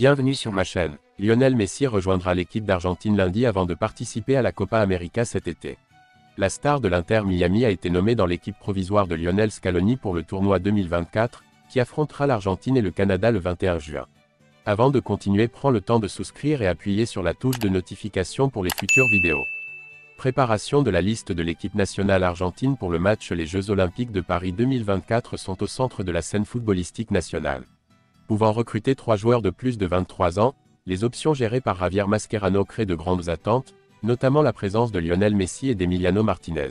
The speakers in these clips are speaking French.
Bienvenue sur ma chaîne. Lionel Messi rejoindra l'équipe d'Argentine lundi avant de participer à la Copa América cet été. La star de l'Inter Miami a été nommée dans l'équipe provisoire de Lionel Scaloni pour le tournoi 2024, qui affrontera l'Argentine et le Canada le 21 juin. Avant de continuer, prends le temps de souscrire et appuyer sur la touche de notification pour les futures vidéos. Préparation de la liste de l'équipe nationale argentine pour le match. Les Jeux Olympiques de Paris 2024 sont au centre de la scène footballistique nationale. Pouvant recruter 3 joueurs de plus de 23 ans, les options gérées par Javier Mascherano créent de grandes attentes, notamment la présence de Lionel Messi et d'Emiliano Martinez.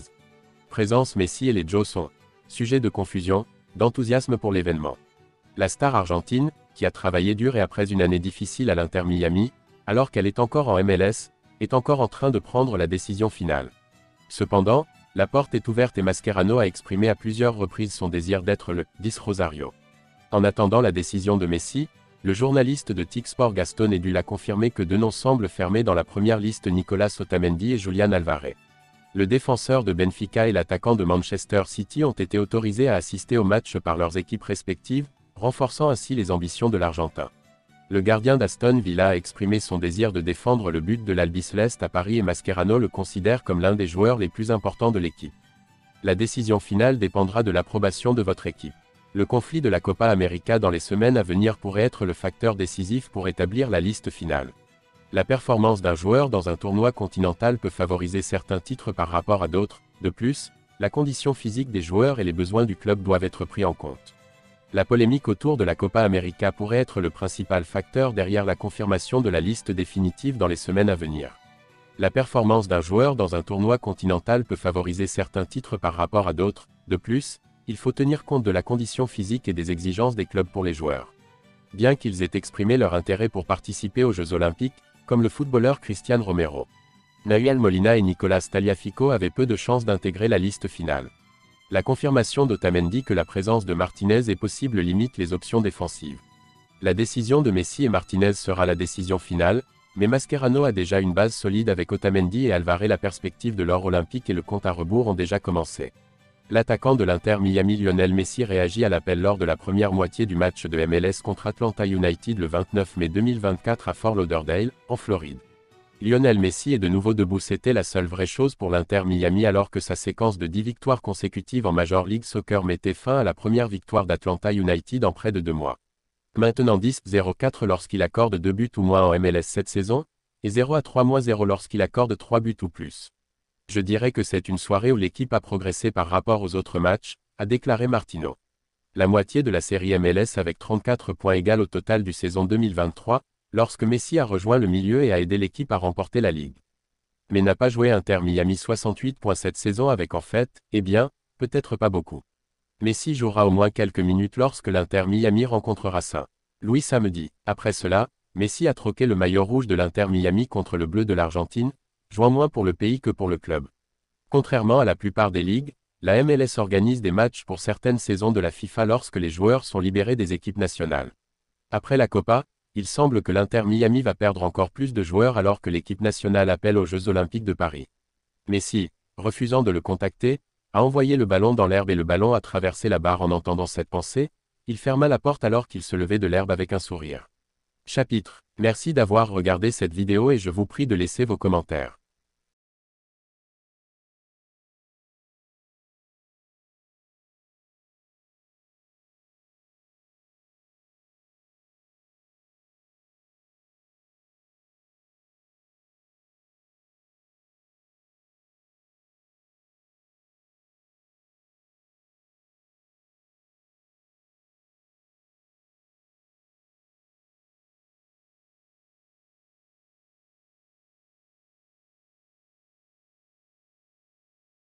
Présence Messi et les Joe sont sujet de confusion, d'enthousiasme pour l'événement. La star argentine, qui a travaillé dur et après une année difficile à l'Inter Miami, alors qu'elle est encore en MLS, est encore en train de prendre la décision finale. Cependant, la porte est ouverte et Mascherano a exprimé à plusieurs reprises son désir d'être le 10 Rosario. En attendant la décision de Messi, le journaliste de TIC-Sport Gaston Edul a confirmé que deux noms semblent fermés dans la première liste: Nicolas Otamendi et Julián Alvarez. Le défenseur de Benfica et l'attaquant de Manchester City ont été autorisés à assister au match par leurs équipes respectives, renforçant ainsi les ambitions de l'Argentin. Le gardien d'Aston Villa a exprimé son désir de défendre le but de l'Albiceleste à Paris et Mascherano le considère comme l'un des joueurs les plus importants de l'équipe. La décision finale dépendra de l'approbation de votre équipe. Le conflit de la Copa América dans les semaines à venir pourrait être le facteur décisif pour établir la liste finale. La performance d'un joueur dans un tournoi continental peut favoriser certains titres par rapport à d'autres. De plus, la condition physique des joueurs et les besoins du club doivent être pris en compte. La polémique autour de la Copa América pourrait être le principal facteur derrière la confirmation de la liste définitive dans les semaines à venir. La performance d'un joueur dans un tournoi continental peut favoriser certains titres par rapport à d'autres. De plus, il faut tenir compte de la condition physique et des exigences des clubs pour les joueurs. Bien qu'ils aient exprimé leur intérêt pour participer aux Jeux Olympiques, comme le footballeur Cristian Romero, Nahuel Molina et Nicolas Tagliafico avaient peu de chances d'intégrer la liste finale. La confirmation d'Otamendi que la présence de Martinez est possible limite les options défensives. La décision de Messi et Martinez sera la décision finale, mais Mascherano a déjà une base solide avec Otamendi et Alvarez. La perspective de l'or olympique et le compte à rebours ont déjà commencé. L'attaquant de l'Inter Miami Lionel Messi réagit à l'appel lors de la première moitié du match de MLS contre Atlanta United le 29 mai 2024 à Fort Lauderdale, en Floride. Lionel Messi est de nouveau debout. C'était la seule vraie chose pour l'Inter Miami alors que sa séquence de 10 victoires consécutives en Major League Soccer mettait fin à la première victoire d'Atlanta United en près de 2 mois. Maintenant 10-0-4 lorsqu'il accorde 2 buts ou moins en MLS cette saison, et 0-3-0 lorsqu'il accorde 3 buts ou plus. Je dirais que c'est une soirée où l'équipe a progressé par rapport aux autres matchs, a déclaré Martino. La moitié de la série MLS avec 34 points égale au total du saison 2023, lorsque Messi a rejoint le milieu et a aidé l'équipe à remporter la Ligue. Mais n'a pas joué Inter Miami 68 points cette saison avec en fait, eh bien, peut-être pas beaucoup. Messi jouera au moins quelques minutes lorsque l'Inter Miami rencontrera Saint-Louis samedi. Après cela, Messi a troqué le maillot rouge de l'Inter Miami contre le bleu de l'Argentine, jouant moins pour le pays que pour le club. Contrairement à la plupart des ligues, la MLS organise des matchs pour certaines saisons de la FIFA lorsque les joueurs sont libérés des équipes nationales. Après la Copa, il semble que l'Inter Miami va perdre encore plus de joueurs alors que l'équipe nationale appelle aux Jeux Olympiques de Paris. Messi, refusant de le contacter, a envoyé le ballon dans l'herbe et le ballon a traversé la barre. En entendant cette pensée, il ferma la porte alors qu'il se levait de l'herbe avec un sourire. Chapitre. Merci d'avoir regardé cette vidéo et je vous prie de laisser vos commentaires.